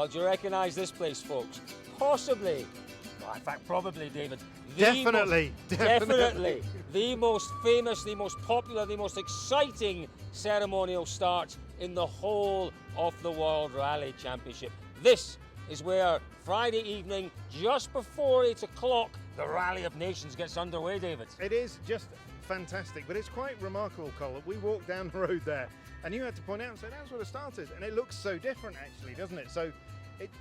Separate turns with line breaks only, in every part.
Well, do you recognise this place, folks? Possibly. Well, in fact, probably, David.
Definitely.
Definitely. The most famous, the most popular, the most exciting ceremonial start in the whole of the World Rally Championship. This is where Friday evening, just before 8 o'clock, the Rally of Nations gets underway, David.
It is just fantastic, but it's quite remarkable, Cole. We walked down the road there, and you had to point out and say, that's where it started. And it looks so different, actually, doesn't it? So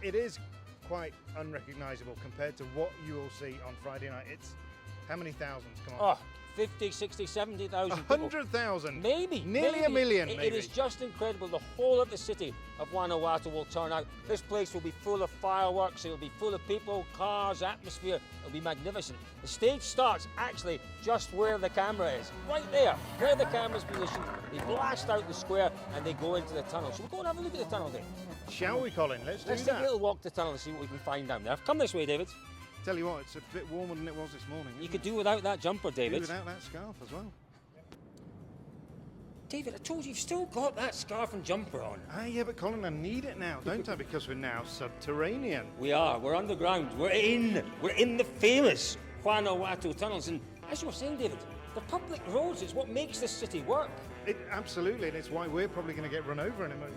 it is quite unrecognisable compared to what you will see on Friday night. It's how many thousands? Come on.
Oh, 50, 60, 70,000
100,000.
Maybe.
Nearly a million, maybe.
It is just incredible. The whole of the city of Guanajuato will turn out. This place will be full of fireworks. It will be full of people, cars, atmosphere. It will be magnificent. The stage starts actually just where the camera is. Right there, where the camera's positioned. They blast out the square and they go into the tunnel. So we'll go and have a look at the tunnel, Dave.
Shall we, Colin? Let's
take a little walk to the tunnel and see what we can find down there. Come this way, David.
Tell you what, it's a bit warmer than it was this morning.
You could do without that jumper, David.
Do without that scarf as well.
David, I told you, you've still got that scarf and jumper on.
Ah, yeah, but Colin, I need it now, don't I? Because we're now subterranean.
We are. We're underground. We're in the famous Guanajuato tunnels. And as you were saying, David, the public roads is what makes this city work.
Absolutely, and it's why we're probably going to get run over in a moment.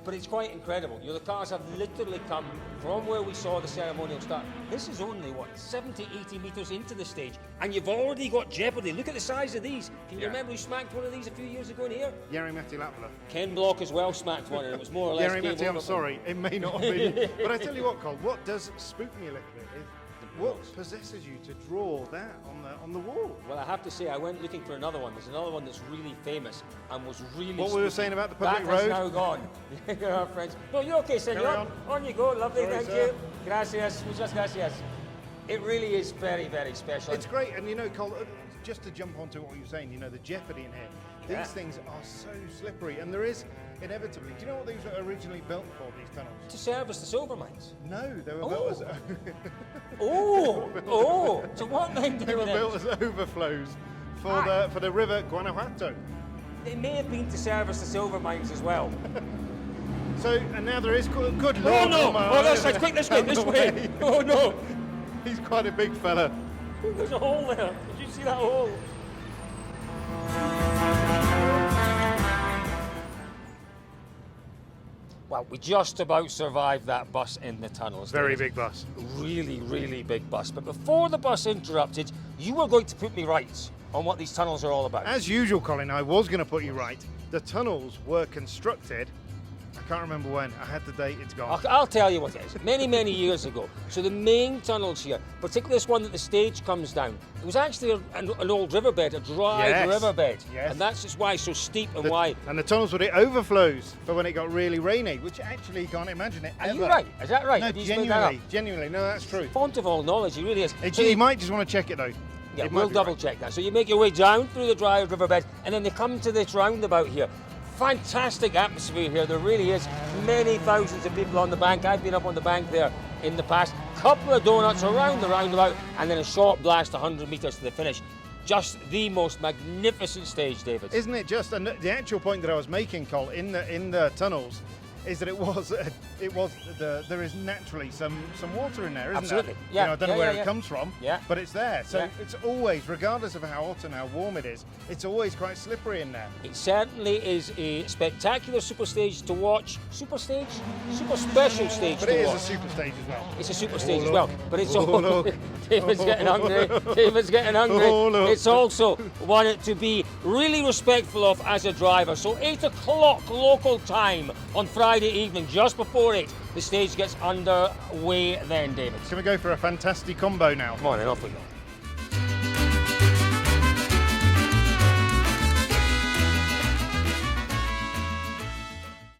But it's quite incredible. You know, the cars have literally come from where we saw the ceremonial start. This is only, what, 70, 80 metres into the stage, and you've already got jeopardy. Look at the size of these. Can you remember who smacked one of these a few years ago in here?
Jari-Matti Latvala.
Ken Block as well smacked one, and it was more or less...
Jari-Matti, I'm sorry, it may not have been. But I tell you what, Cole, what does spook me a little bit is what possesses you to draw that on the wall?
Well, I have to say, I went looking for another one. There's another one that's really famous and was really
What
spooky.
we were saying about the public
that
road?
That has now gone. You're our friends. No, you're okay, senor. On you go. Lovely,
Sorry,
thank
sir.
you. Gracias, muchas gracias. It really is very, very special.
It's great, and you know, Cole, just to jump onto what you're saying, you know, the jeopardy in here. These things are so slippery, and there is inevitably. Do you know what these were originally built for? These tunnels?
To service the silver mines.
No, they were built as.
So what then?
They were built as overflows for the river Guanajuato.
They may have been to service the silver mines as well.
So, and now there is good Lord.
Oh no! Oh, that's right. Quick, this way. Oh no!
He's quite a big fella.
There's a hole there. Did you see that hole? Well, we just about survived that bus in the tunnels.
Very big bus.
Really, really big bus. But before the bus interrupted, you were going to put me right on what these tunnels are all about.
As usual, Colin, I was going to put you right. The tunnels were constructed, I can't remember when, I had the date, it's gone.
I'll tell you what it is, many, many years ago. So the main tunnels here, particularly this one that the stage comes down, it was actually an old riverbed, a dry riverbed.
Yes.
And that's just why it's so steep and why...
And the tunnels were the overflows for when it got really rainy, which actually you can't imagine it ever.
Are you right? Is that right?
No, genuinely, no, that's true.
Font of all knowledge, he really is.
So you might just want to check it though.
Yeah, we'll double check that. So you make your way down through the dry riverbed and then they come to this roundabout here. Fantastic atmosphere here, there really is. Many thousands of people on the bank. I've been up on the bank there in the past. Couple of donuts around the roundabout and then a short blast 100 metres to the finish. Just the most magnificent stage, David.
Isn't it just? And the actual point that I was making, Cole, in the tunnels, is that there is naturally some water in there, isn't
Absolutely.
there?
Yeah.
You know, I don't know where it comes from,
yeah,
but it's there. So it's always, regardless of how hot and how warm it is, it's always quite slippery in there.
It certainly is a spectacular super stage to watch. Super stage? Super special stage
but
to watch.
But it is a super stage as well.
It's a super stage as well. But it's
look.
David's getting hungry. David's getting hungry. It's also one to be really respectful of as a driver. So 8 o'clock local time on Friday evening, just before 8, the stage gets underway then, David.
Can we go for a fantastic combo now?
Come on, then, off we go.